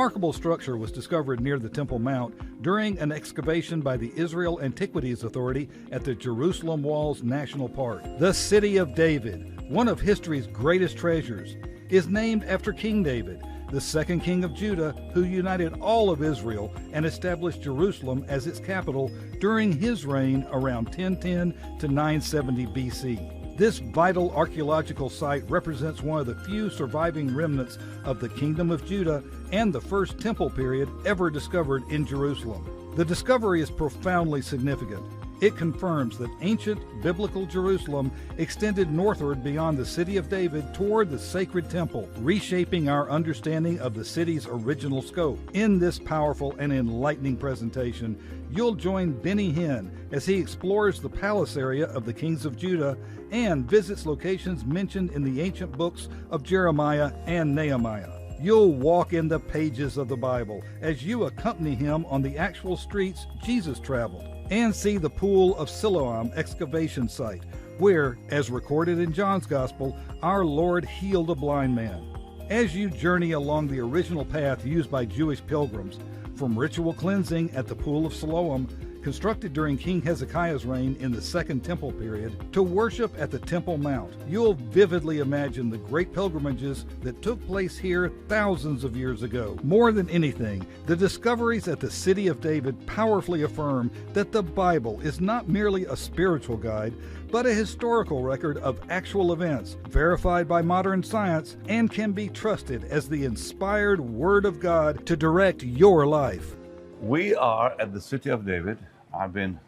remarkable structure was discovered near the Temple Mount during an excavation by the Israel Antiquities Authority at the Jerusalem Walls National Park. The City of David, one of history's greatest treasures, is named after King David, the second king of Judah, who united all of Israel and established Jerusalem as its capital during his reign around 1010 to 970 BC. This vital archaeological site represents one of the few surviving remnants of the Kingdom of Judah and the first temple period ever discovered in Jerusalem. The discovery is profoundly significant. It confirms that ancient biblical Jerusalem extended northward beyond the City of David toward the sacred temple, reshaping our understanding of the city's original scope. In this powerful and enlightening presentation, you'll join Benny Hinn as he explores the palace area of the kings of Judah and visits locations mentioned in the ancient books of Jeremiah and Nehemiah. You'll walk in the pages of the Bible as you accompany him on the actual streets Jesus traveled, and see the Pool of Siloam excavation site, where, as recorded in John's Gospel, our Lord healed a blind man. As you journey along the original path used by Jewish pilgrims, from ritual cleansing at the Pool of Siloam, constructed during King Hezekiah's reign in the Second Temple period, to worship at the Temple Mount, you'll vividly imagine the great pilgrimages that took place here thousands of years ago. More than anything, the discoveries at the City of David powerfully affirm that the Bible is not merely a spiritual guide, but a historical record of actual events, verified by modern science, and can be trusted as the inspired Word of God to direct your life. We are at the City of David. I've been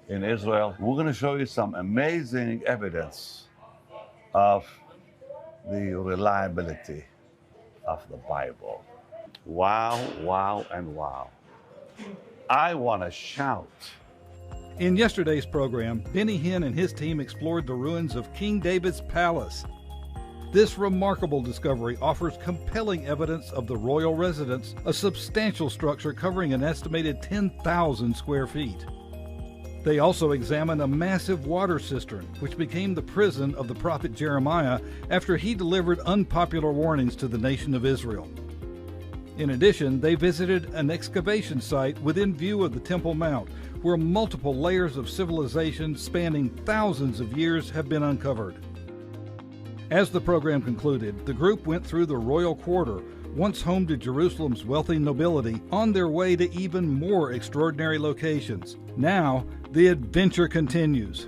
in Israel. We're going to show you some amazing evidence of the reliability of the Bible. Wow, wow, and wow. I want to shout. In yesterday's program, Benny Hinn and his team explored the ruins of King David's palace. This remarkable discovery offers compelling evidence of the royal residence, a substantial structure covering an estimated 10,000 square feet. They also examine a massive water cistern, which became the prison of the prophet Jeremiah after he delivered unpopular warnings to the nation of Israel. In addition, they visited an excavation site within view of the Temple Mount, where multiple layers of civilization spanning thousands of years have been uncovered. As the program concluded, the group went through the royal quarter, once home to Jerusalem's wealthy nobility, on their way to even more extraordinary locations. Now, the adventure continues.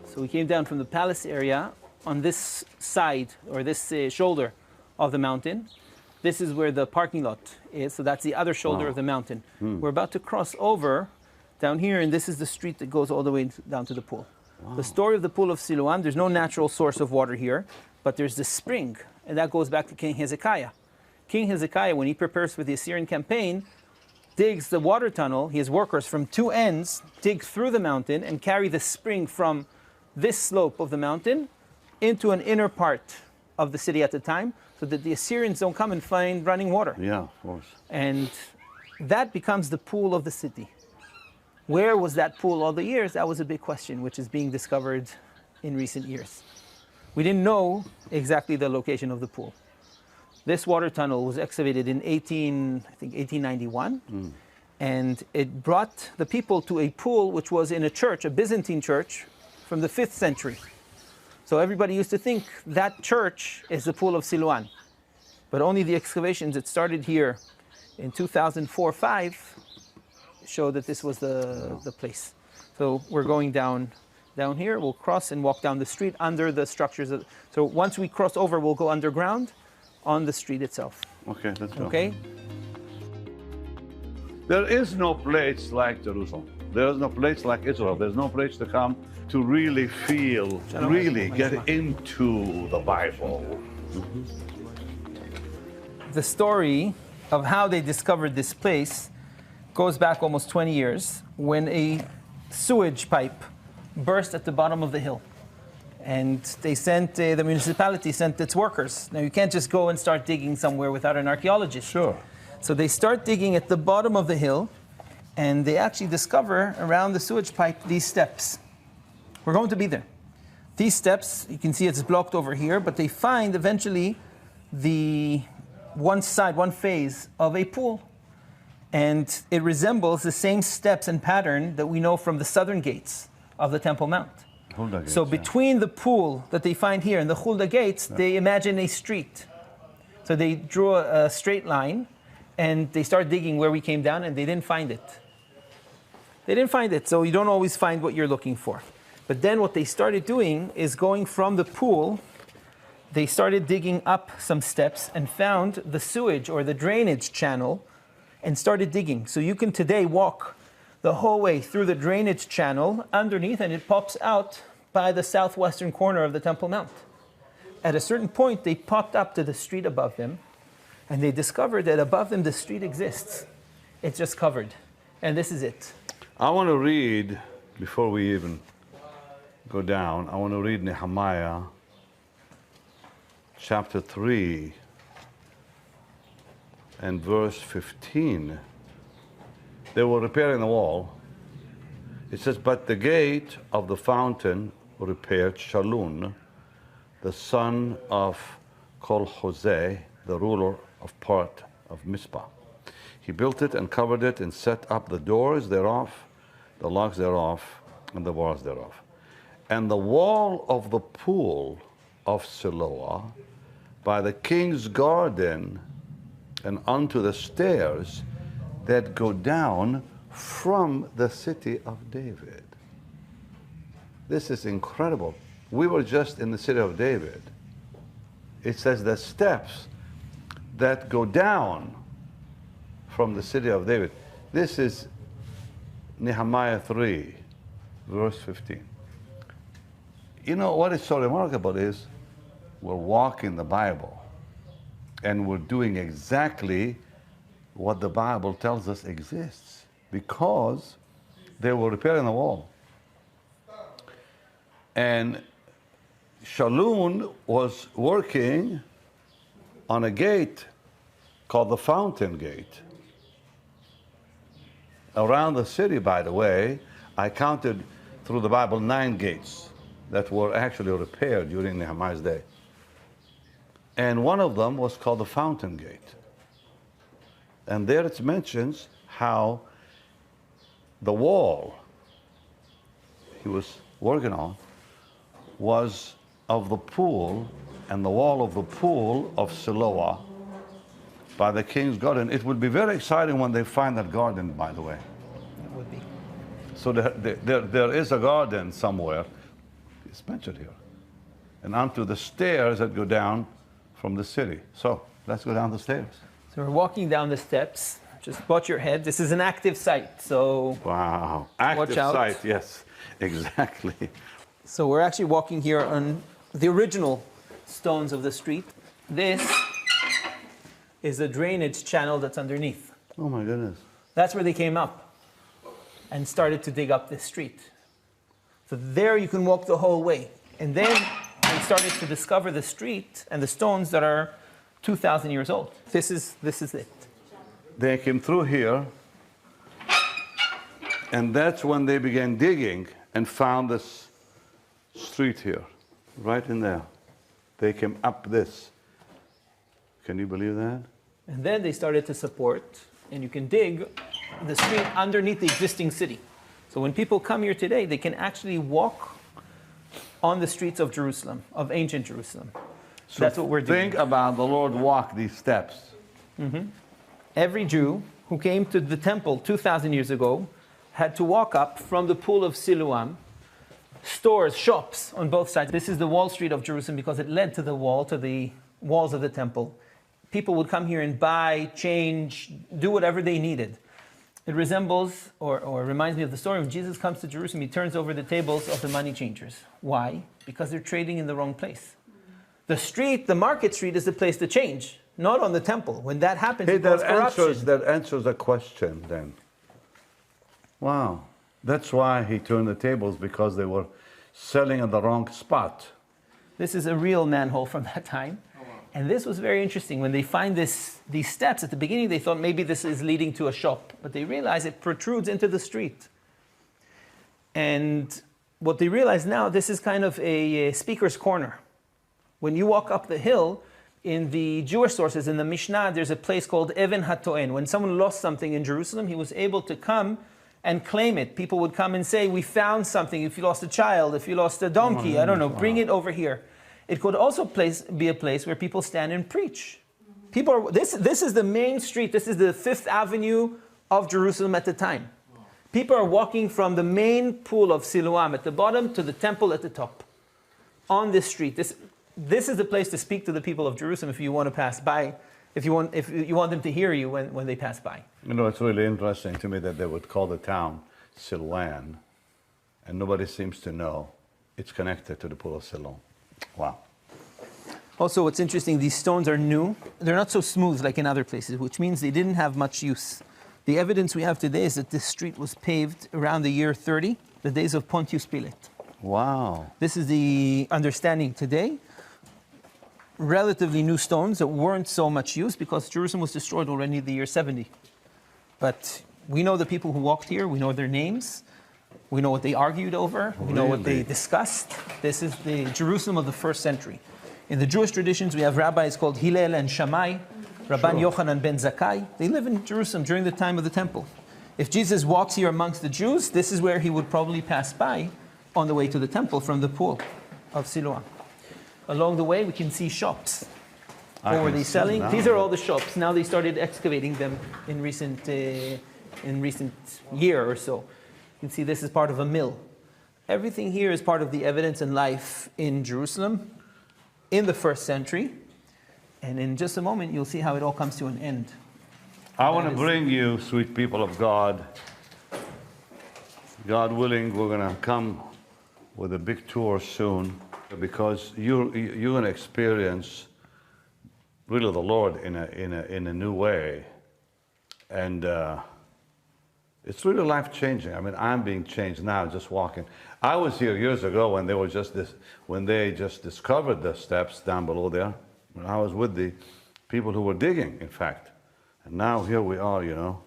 So we came down from the palace area on this side, or this shoulder of the mountain. This is where the parking lot is, so that's the other shoulder of the mountain. We're about to cross over down here, and this is the street that goes all the way down to the pool. The story of the Pool of Siloam, there's no natural source of water here, but there's the spring, and that goes back to King Hezekiah. King Hezekiah, when he prepares for the Assyrian campaign, digs the water tunnel. He has workers from two ends dig through the mountain and carry the spring from this slope of the mountain into an inner part of the city at the time, so that the Assyrians don't come and find running water. Yeah, of course. And that becomes the pool of the city. Where was that pool all the years? That was a big question, which is being discovered in recent years. We didn't know exactly the location of the pool. This water tunnel was excavated in 1891, and it brought the people to a pool which was in a church, a Byzantine church, from the 5th century. So everybody used to think that church is the Pool of Siloam. But only the excavations that started here in 2004-05 show that this was the place. So we're going down here. We'll cross and walk down the street under the structures. So once we cross over, we'll go underground on the street itself. Okay, let's go. Okay? There is no place like Jerusalem. There is no place like Israel. There's no place to come to really feel, really get into the Bible. The story of how they discovered this place goes back almost 20 years, when a sewage pipe burst at the bottom of the hill. And they sent, the municipality sent its workers. Now, you can't just go and start digging somewhere without an archaeologist. Sure. So they start digging at the bottom of the hill, and they actually discover around the sewage pipe these steps. We're going to be there. These steps, you can see it's blocked over here, but they find eventually the one side, one phase of a pool. And it resembles the same steps and pattern that we know from the southern gates of the Temple Mount. Gates, so between the pool that they find here and the Hulda gates, they imagine a street. So they drew a straight line, and they start digging where we came down, and they didn't find it. They didn't find it, so you don't always find what you're looking for. But then what they started doing is going from the pool, they started digging up some steps and found the sewage or the drainage channel and started digging. So you can today walk the whole way through the drainage channel underneath, and it pops out by the southwestern corner of the Temple Mount. At a certain point, they popped up to the street above them, and they discovered that above them the street exists. It's just covered. And this is it. I want to read, before we even go down, I want to read Nehemiah chapter 3 and verse 15. They were repairing the wall. It says, but the gate of the fountain repaired Shallun, the son of Kol-Hoseh, the ruler of part of Mizpah. He built it and covered it and set up the doors thereof, the locks thereof, and the bars thereof. And the wall of the pool of Siloah by the king's garden and unto the stairs that go down from the city of David. This is incredible. We were just in the city of David. It says the steps that go down from the city of David. This is Nehemiah 3, verse 15. You know what is so remarkable is we're walking the Bible and we're doing exactly what the Bible tells us exists, because they were repairing the wall. And Shallun was working on a gate called the Fountain Gate. Around the city, by the way, I counted through the Bible 9 gates that were actually repaired during Nehemiah's day. And one of them was called the Fountain Gate. And there it mentions how the wall he was working on was of the pool, and the wall of the pool of Siloah by the king's garden. It would be very exciting when they find that garden, by the way. It would be. So there is a garden somewhere. It's mentioned here. And onto the stairs that go down from the city. So let's go down the stairs. So we're walking down the steps. Just watch your head. This is an active site, so wow, active watch out. site, yes, exactly. So we're actually walking here on the original stones of the street. This is a drainage channel that's underneath. Oh my goodness. That's where they came up and started to dig up this street. So there you can walk the whole way. And then they started to discover the street and the stones that are 2,000 years old. This is it. They came through here, and that's when they began digging and found this street here, right in there. They came up this. Can you believe that? And then they started to support, and you can dig the street underneath the existing city. So when people come here today, they can actually walk on the streets of Jerusalem, of ancient Jerusalem. So that's what we're doing. Think about the Lord walk these steps. Mm-hmm. Every Jew who came to the temple 2,000 years ago had to walk up from the pool of Siloam, stores, shops on both sides. This is the Wall Street of Jerusalem because it led to the wall, to the walls of the temple. People would come here and buy, change, do whatever they needed. It resembles or reminds me of the story when Jesus comes to Jerusalem, he turns over the tables of the money changers. Why? Because they're trading in the wrong place. The street, the market street, is the place to change, not on the temple. When that happens, it causes corruption. That answers the question then. Wow. That's why he turned the tables, because they were selling in the wrong spot. This is a real manhole from that time. And this was very interesting. When they find these steps, at the beginning they thought maybe this is leading to a shop, but they realize it protrudes into the street. And what they realize now, this is kind of a speaker's corner. When you walk up the hill, In the Jewish sources, in the Mishnah, there's a place called Even HaToen. When someone lost something in Jerusalem, he was able to come and claim it. People would come and say, we found something. If you lost a child, if you lost a donkey, I don't know, bring it over here. It could also be a place where people stand and preach. This is the main street. This is the 5th Avenue of Jerusalem at the time. People are walking from the main pool of Siloam at the bottom to the temple at the top on this street. This is the place to speak to the people of Jerusalem if you want to pass by, if you want them to hear you when they pass by. You know, it's really interesting to me that they would call the town Siloam, and nobody seems to know it's connected to the pool of Siloam. Wow. Also, what's interesting, these stones are new. They're not so smooth like in other places, which means they didn't have much use. The evidence we have today is that this street was paved around the year 30, the days of Pontius Pilate. Wow. This is the understanding today. Relatively new stones that weren't so much used because Jerusalem was destroyed already in the year 70. But we know the people who walked here, we know their names, we know what they argued over, we know what they discussed. This is the Jerusalem of the 1st century. In the Jewish traditions, we have rabbis called Hillel and Shammai, Rabban Yochanan ben Zakkai. They live in Jerusalem during the time of the temple. If Jesus walks here amongst the Jews, this is where he would probably pass by on the way to the temple from the pool of Siloam. Along the way, we can see shops. What were they selling? These are all the shops. Now they started excavating them in recent year or so. You can see this is part of a mill. Everything here is part of the evidence and life in Jerusalem in the 1st century. And in just a moment, you'll see how it all comes to an end. I want to bring you, sweet people of God, God willing, we're going to come with a big tour soon, because you're going to experience really the Lord in a new way. And it's really life-changing. I mean, I'm being changed now just walking. I was here years ago when they just discovered the steps down below there. When I was with the people who were digging, in fact. And now here we are, you know,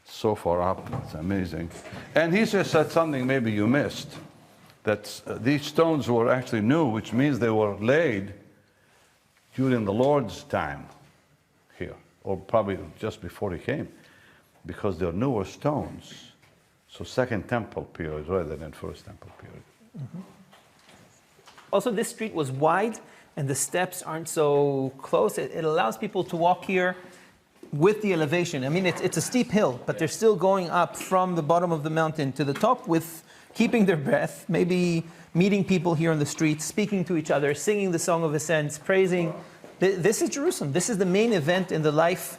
so far up. It's amazing. And he just said something maybe you missed, that these stones were actually new, which means they were laid during the Lord's time here, or probably just before he came, because they're newer stones. So 2nd Temple period rather than 1st Temple period. Mm-hmm. Also, this street was wide, and the steps aren't so close. It allows people to walk here with the elevation. I mean, it's a steep hill, but they're still going up from the bottom of the mountain to the top with keeping their breath, maybe meeting people here on the streets, speaking to each other, singing the Song of Ascents, praising. This is Jerusalem. This is the main event in the life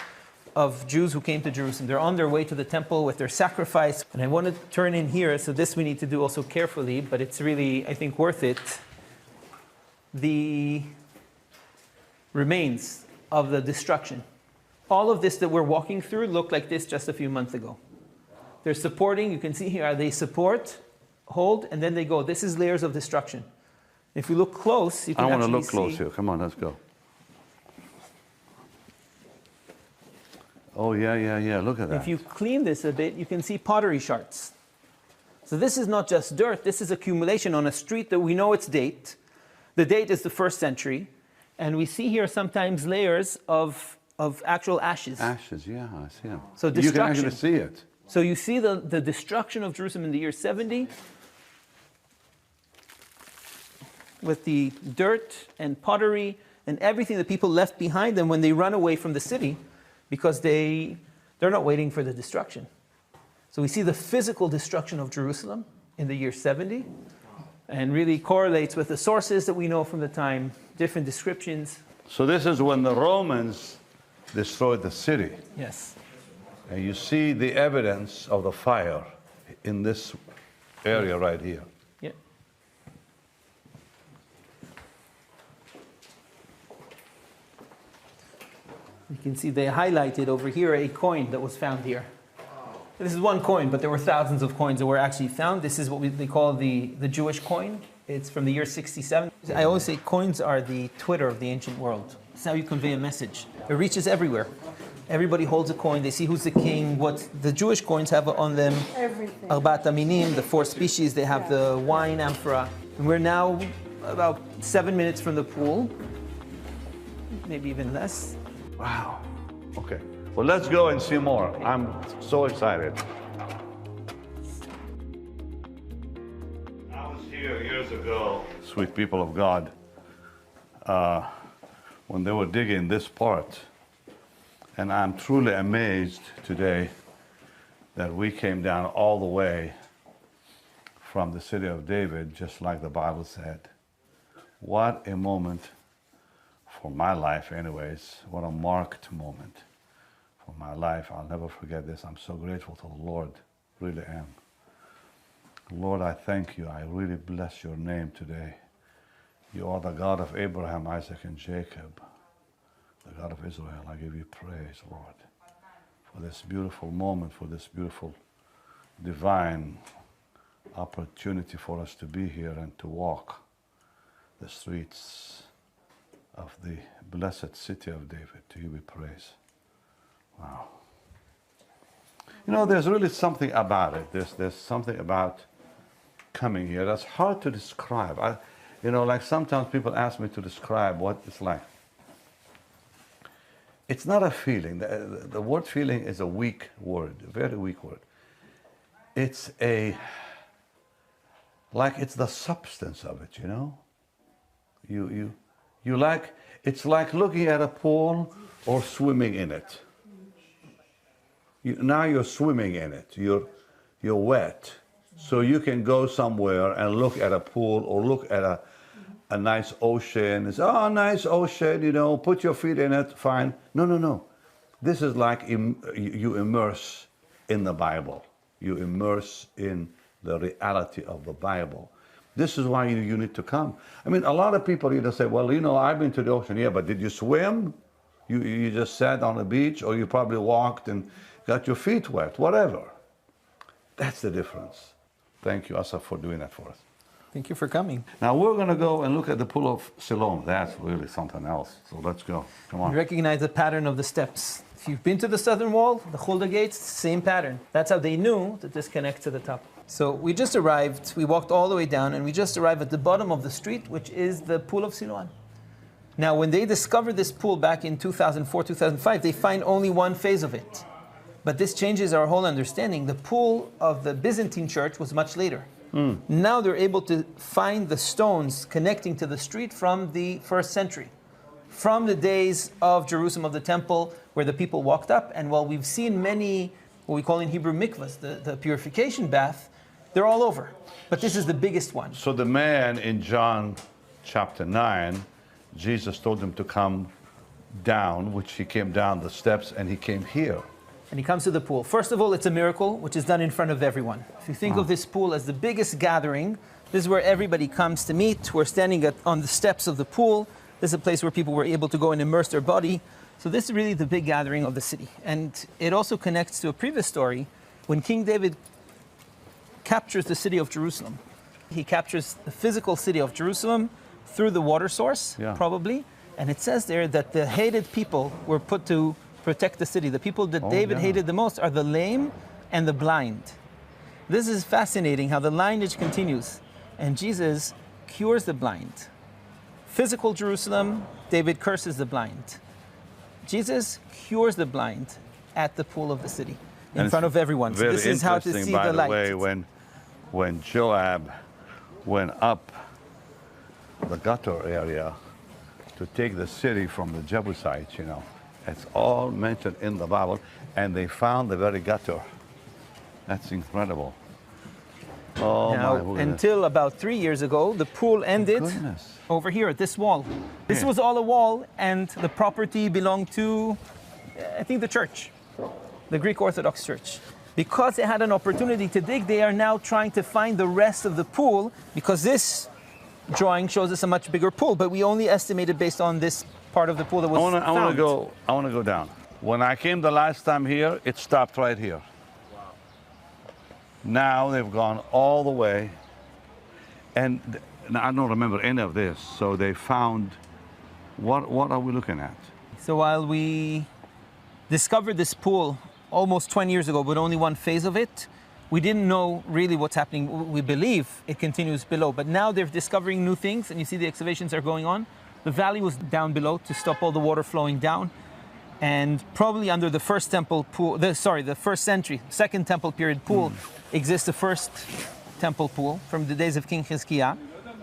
of Jews who came to Jerusalem. They're on their way to the temple with their sacrifice. And I want to turn in here, so this we need to do also carefully, but it's really, I think, worth it. The remains of the destruction. All of this that we're walking through looked like this just a few months ago. They're supporting, you can see here, they support, hold, and then they go. This is layers of destruction. If we look close, you can actually see. I want to look close here. Come on, let's go. Oh, yeah. Look at that. If you clean this a bit, you can see pottery shards. So this is not just dirt. This is accumulation on a street that we know its date. The date is the 1st century. And we see here sometimes layers of actual ashes. Ashes, yeah, I see them. So destruction. You can actually see it. So you see the destruction of Jerusalem in the year 70 with the dirt and pottery and everything that people left behind them when they run away from the city, because they're not waiting for the destruction. So we see the physical destruction of Jerusalem in the year 70, and really correlates with the sources that we know from the time, different descriptions. So this is when the Romans destroyed the city. Yes. And you see the evidence of the fire in this area right here. Yeah. You can see they highlighted over here a coin that was found here. This is one coin, but there were thousands of coins that were actually found. This is what they call the Jewish coin. It's from the year 67. I always say coins are the Twitter of the ancient world. It's how you convey a message. It reaches everywhere. Everybody holds a coin. They see who's the king. What the Jewish coins have on them. Everything. Arbat Aminim, the 4 species. They have the wine amphora. And we're now about 7 minutes from the pool. maybe even less. Wow. Okay. Well, let's go and see more. I'm so excited. I was here years ago, sweet people of God, when they were digging this part. And I'm truly amazed today that we came down all the way from the city of David, just like the Bible said. What a moment for my life anyways. What a marked moment for my life. I'll never forget this. I'm so grateful to the Lord, really am. Lord, I thank you. I really bless your name today. You are the God of Abraham, Isaac, and Jacob, the God of Israel. I give you praise, Lord, for this beautiful moment, for this beautiful divine opportunity for us to be here and to walk the streets of the blessed city of David. To you be praise. Wow. You know, there's really something about it. There's something about coming here that's hard to describe. Like sometimes people ask me to describe what it's like. It's not a feeling. The word feeling is a weak word, a very weak word. It's the substance of it, you know? It's like looking at a pool or swimming in it. Now you're swimming in it. You're wet. So you can go somewhere and look at a pool or look at a nice ocean. It's, oh, nice ocean, put your feet in it, fine. No. This is like you immerse in the Bible. You immerse in the reality of the Bible. This is why you need to come. I mean, a lot of people say, well, I've been to the ocean. Yeah, but did you swim? You just sat on the beach, or you probably walked and got your feet wet, whatever. That's the difference. Thank you, Asaf, for doing that for us. Thank you for coming. Now we're going to go and look at the Pool of Siloam. That's really something else. So let's go. Come on. You recognize the pattern of the steps. If you've been to the southern wall, the Hulda gates, same pattern. That's how they knew that this connects to the top. So we just arrived, we walked all the way down, and we just arrived at the bottom of the street, which is the Pool of Siloam. Now, when they discovered this pool back in 2004, 2005, they find only one phase of it. But this changes our whole understanding. The pool of the Byzantine church was much later. Now they're able to find the stones connecting to the street from the 1st century, from the days of Jerusalem, of the temple, where the people walked up. And while we've seen many, what we call in Hebrew mikvahs, the purification bath, they're all over. But this is the biggest one. So the man in John chapter 9, Jesus told him to come down, which he came down the steps, and he came here. And he comes to the pool. First of all, it's a miracle, which is done in front of everyone. If you think of this pool as the biggest gathering, this is where everybody comes to meet. We're standing on the steps of the pool. This is a place where people were able to go and immerse their body. So this is really the big gathering of the city. And it also connects to a previous story when King David captures the city of Jerusalem. He captures the physical city of Jerusalem through the water source, probably. And it says there that the hated people were put to protect the city. The people that David hated the most are the lame and the blind. This is fascinating how the lineage continues. And Jesus cures the blind. Physical Jerusalem, David curses the blind. Jesus cures the blind at the pool of the city in front of everyone. So this is how to see the light. By the way, when Joab went up the gutter area to take the city from the Jebusites, it's all mentioned in the Bible, and they found the very gutter. That's incredible. Oh, now, until about 3 years ago, the pool ended over here at this wall. This was all a wall, and the property belonged to, I think, the church, the Greek Orthodox Church. Because they had an opportunity to dig, they are now trying to find the rest of the pool, because this drawing shows us a much bigger pool, but we only estimated based on this part of the pool that was found. I want to go down. When I came the last time here, it stopped right here. Wow. Now they've gone all the way, and I don't remember any of this. So they found, what are we looking at? So while we discovered this pool almost 20 years ago, but only one phase of it, we didn't know really what's happening. We believe it continues below, but now they're discovering new things, and you see the excavations are going on. The valley was down below to stop all the water flowing down. And probably under the first temple pool, the first century, second temple period pool, exists the first temple pool from the days of King Hezekiah.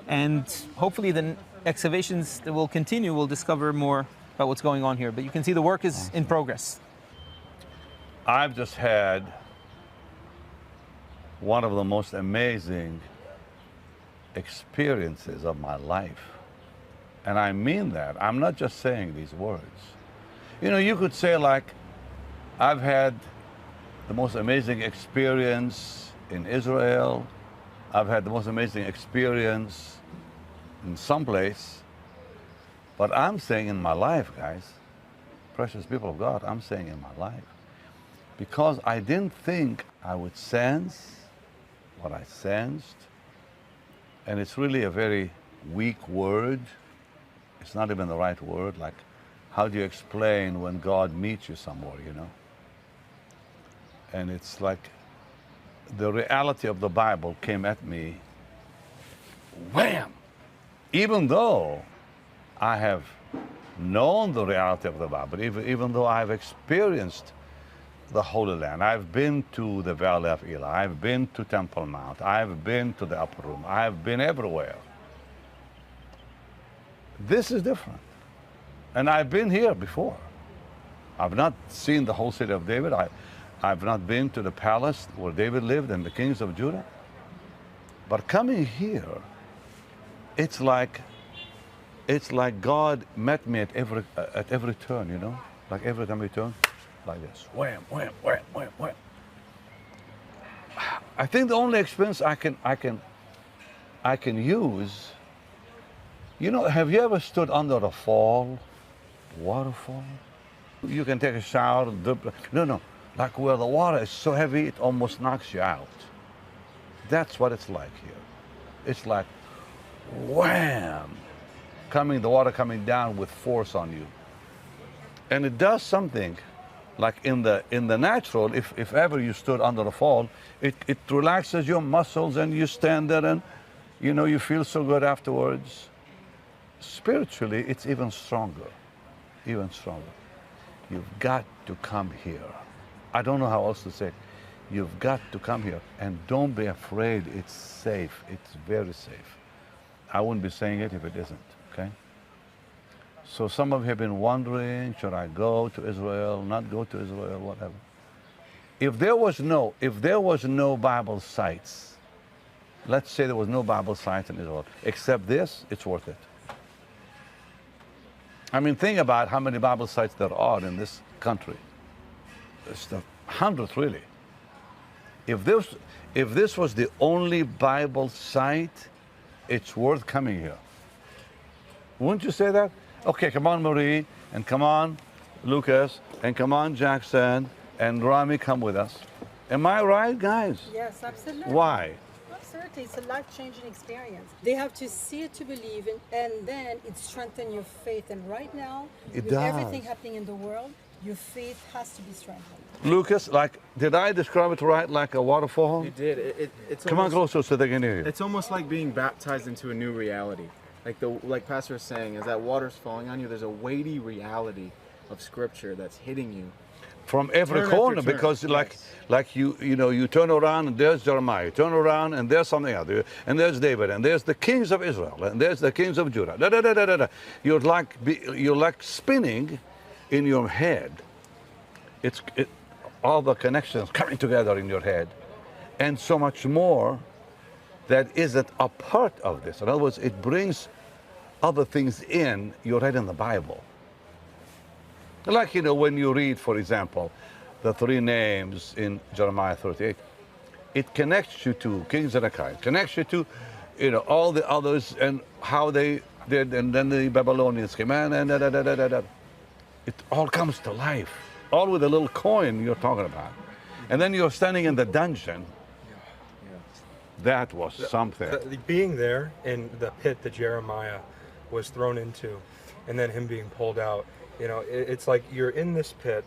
And hopefully the excavations that will continue will discover more about what's going on here. But you can see the work is in progress. I've just had one of the most amazing experiences of my life. And I mean that. I'm not just saying these words. You know, you could say, like, I've had the most amazing experience in Israel. I've had the most amazing experience in some place. But I'm saying in my life, guys, precious people of God, I'm saying in my life, because I didn't think I would sense what I sensed. And it's really a very weak word. It's not even the right word. Like, how do you explain when God meets you somewhere, you know? And it's like the reality of the Bible came at me, wham! Even though I have known the reality of the Bible, even though I've experienced the Holy Land, I've been to the Valley of Elah, I've been to Temple Mount, I've been to the Upper Room, I've been everywhere. This is different. And I've been here before. I've not seen the whole city of David. I've not been to the palace where David lived and the kings of Judah. But coming here, it's like God met me at every turn, you know? Like every time we turn, like this. Wham, wham, wham, wham, wham. I think the only experience I can use, you know, have you ever stood under a fall? Waterfall? You can take a shower, no, like where the water is so heavy it almost knocks you out. That's what it's like here. It's like wham, the water coming down with force on you. And it does something like in the natural, if ever you stood under a fall, it relaxes your muscles and you stand there and you know you feel so good afterwards. Spiritually, it's even stronger. Even stronger. You've got to come here. I don't know how else to say it. You've got to come here and don't be afraid. It's safe. It's very safe. I wouldn't be saying it if it isn't, okay? So some of you have been wondering, should I go to Israel, not go to Israel, whatever. If there was no Bible sites, let's say there was no Bible sites in Israel, except this, it's worth it. I mean, think about how many Bible sites there are in this country. It's hundreds, really. If this was the only Bible site, it's worth coming here. Wouldn't you say that? Okay, come on, Marie, and come on, Lucas, and come on, Jackson, and Rami, come with us. Am I right, guys? Yes, absolutely. Why? Absolutely, it's a life-changing experience. They have to see it to believe it, and then it strengthens your faith. And right now, with everything happening in the world, your faith has to be strengthened. Lucas, like, did I describe it right, like a waterfall? You did. It's come on closer so they can hear you. It's almost like being baptized into a new reality. Like Pastor was saying, as that water's falling on you, there's a weighty reality of Scripture that's hitting you. From every corner, because like you turn around and there's Jeremiah, you turn around and there's something else, and there's David, and there's the kings of Israel, and there's the kings of Judah. You're like spinning in your head. All the connections coming together in your head, and so much more that isn't a part of this. In other words, it brings other things in. You read in the Bible. Like, you know, when you read, for example, the 3 names in Jeremiah 38, it connects you to King Zedekiah, connects you to, you know, all the others and how they did, and then the Babylonians came in, and it all comes to life, all with a little coin you're talking about. And then you're standing in the dungeon. That was something. Being there in the pit that Jeremiah was thrown into, and then him being pulled out, you know, it's like you're in this pit,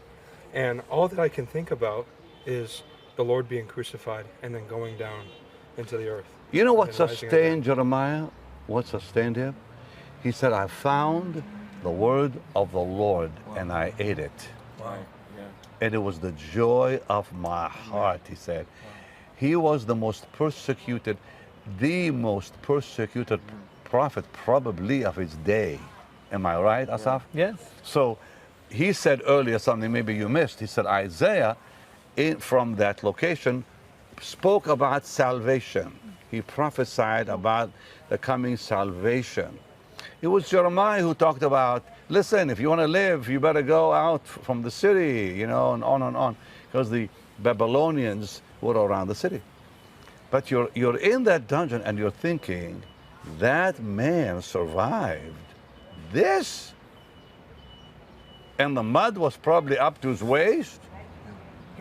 and all that I can think about is the Lord being crucified and then going down into the earth. You know what sustained Jeremiah? What sustained him? He said, I found the word of the Lord and I ate it. Wow. Yeah. And it was the joy of my heart, he said. He was the most persecuted prophet probably of his day. Am I right, Asaf? Yes. So he said earlier something maybe you missed. He said Isaiah, from that location, spoke about salvation. He prophesied about the coming salvation. It was Jeremiah who talked about, listen, if you want to live, you better go out from the city, you know, and on, because the Babylonians were around the city. But you're in that dungeon and you're thinking, that man survived this? And the mud was probably up to his waist?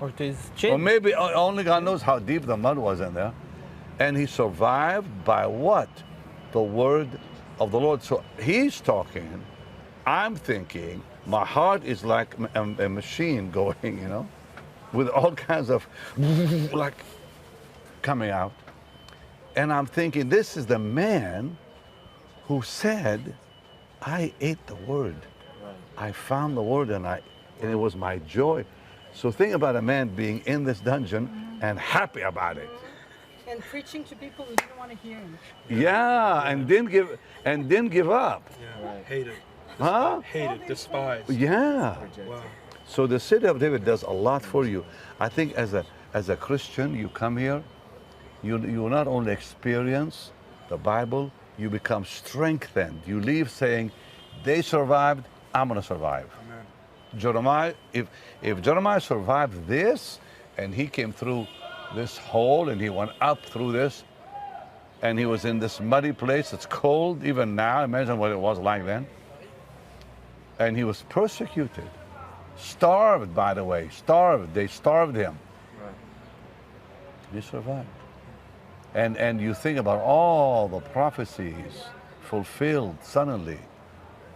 Or to his chin. Or maybe only God knows how deep the mud was in there. And he survived by what? The word of the Lord. So he's talking, I'm thinking, my heart is like a machine going, you know, with all kinds of like coming out. And I'm thinking, this is the man who said, I ate the word. I found the word and it was my joy. So think about a man being in this dungeon and happy about it. And preaching to people who didn't want to hear him. Yeah, and didn't give up. Yeah. Right. Hated. Huh? Hated, despised. Yeah. Wow. So the city of David does a lot for you. I think as a Christian, you come here, you not only experience the Bible, you become strengthened. You leave saying, they survived, I'm gonna survive. Amen. Jeremiah, if Jeremiah survived this, and he came through this hole, and he went up through this, and he was in this muddy place, it's cold even now, imagine what it was like then. And he was persecuted, starved, by the way, starved, they starved him. Right. He survived. And you think about all the prophecies fulfilled suddenly.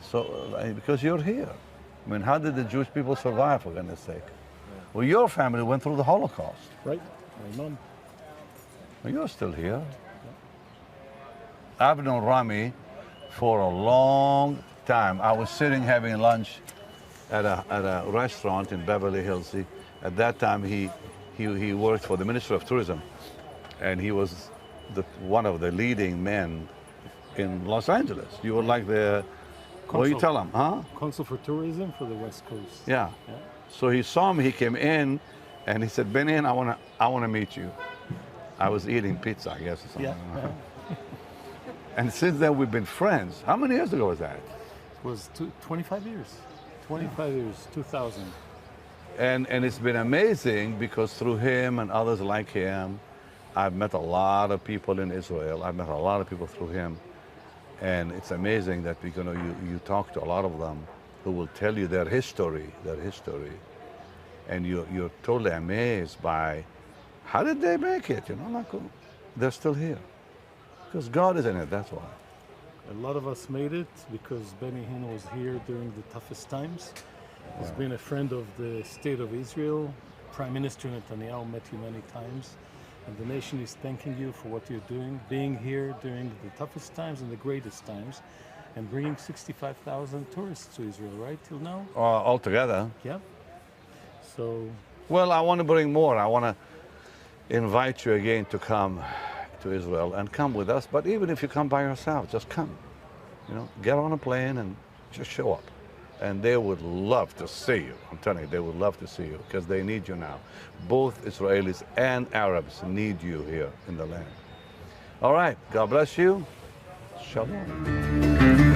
So, because you're here. I mean, how did the Jewish people survive, for goodness sake? Well, your family went through the Holocaust. Right, my mom. Well, you're still here. I've known Rami for a long time. I was sitting having lunch at a restaurant in Beverly Hills. At that time, he worked for the Ministry of Tourism, and he was one of the leading men in Los Angeles. You were like the, what do you tell him, huh? Consul for Tourism for the West Coast. Yeah. So he saw me, he came in, and he said, Benny Hinn, I wanna meet you. I was eating pizza, I guess, or something. Yeah. And since then, we've been friends. How many years ago was that? It was 25 years. 25 years, 2000. And it's been amazing because through him and others like him, I've met a lot of people in Israel. I've met a lot of people through him. And it's amazing that you talk to a lot of them who will tell you their history. And you're totally amazed by how did they make it? You know, like, they're still here. Because God is in it, that's why. A lot of us made it because Benny Hinn was here during the toughest times. He's been a friend of the State of Israel. Prime Minister Netanyahu met you many times. And the nation is thanking you for what you're doing, being here during the toughest times and the greatest times, and bringing 65,000 tourists to Israel, right, till now? Altogether. Yeah. So... Well, I want to bring more. I want to invite you again to come to Israel and come with us. But even if you come by yourself, just come. You know, get on a plane and just show up. And they would love to see you. I'm telling you, they would love to see you because they need you now. Both Israelis and Arabs need you here in the land. All right. God bless you. Shalom.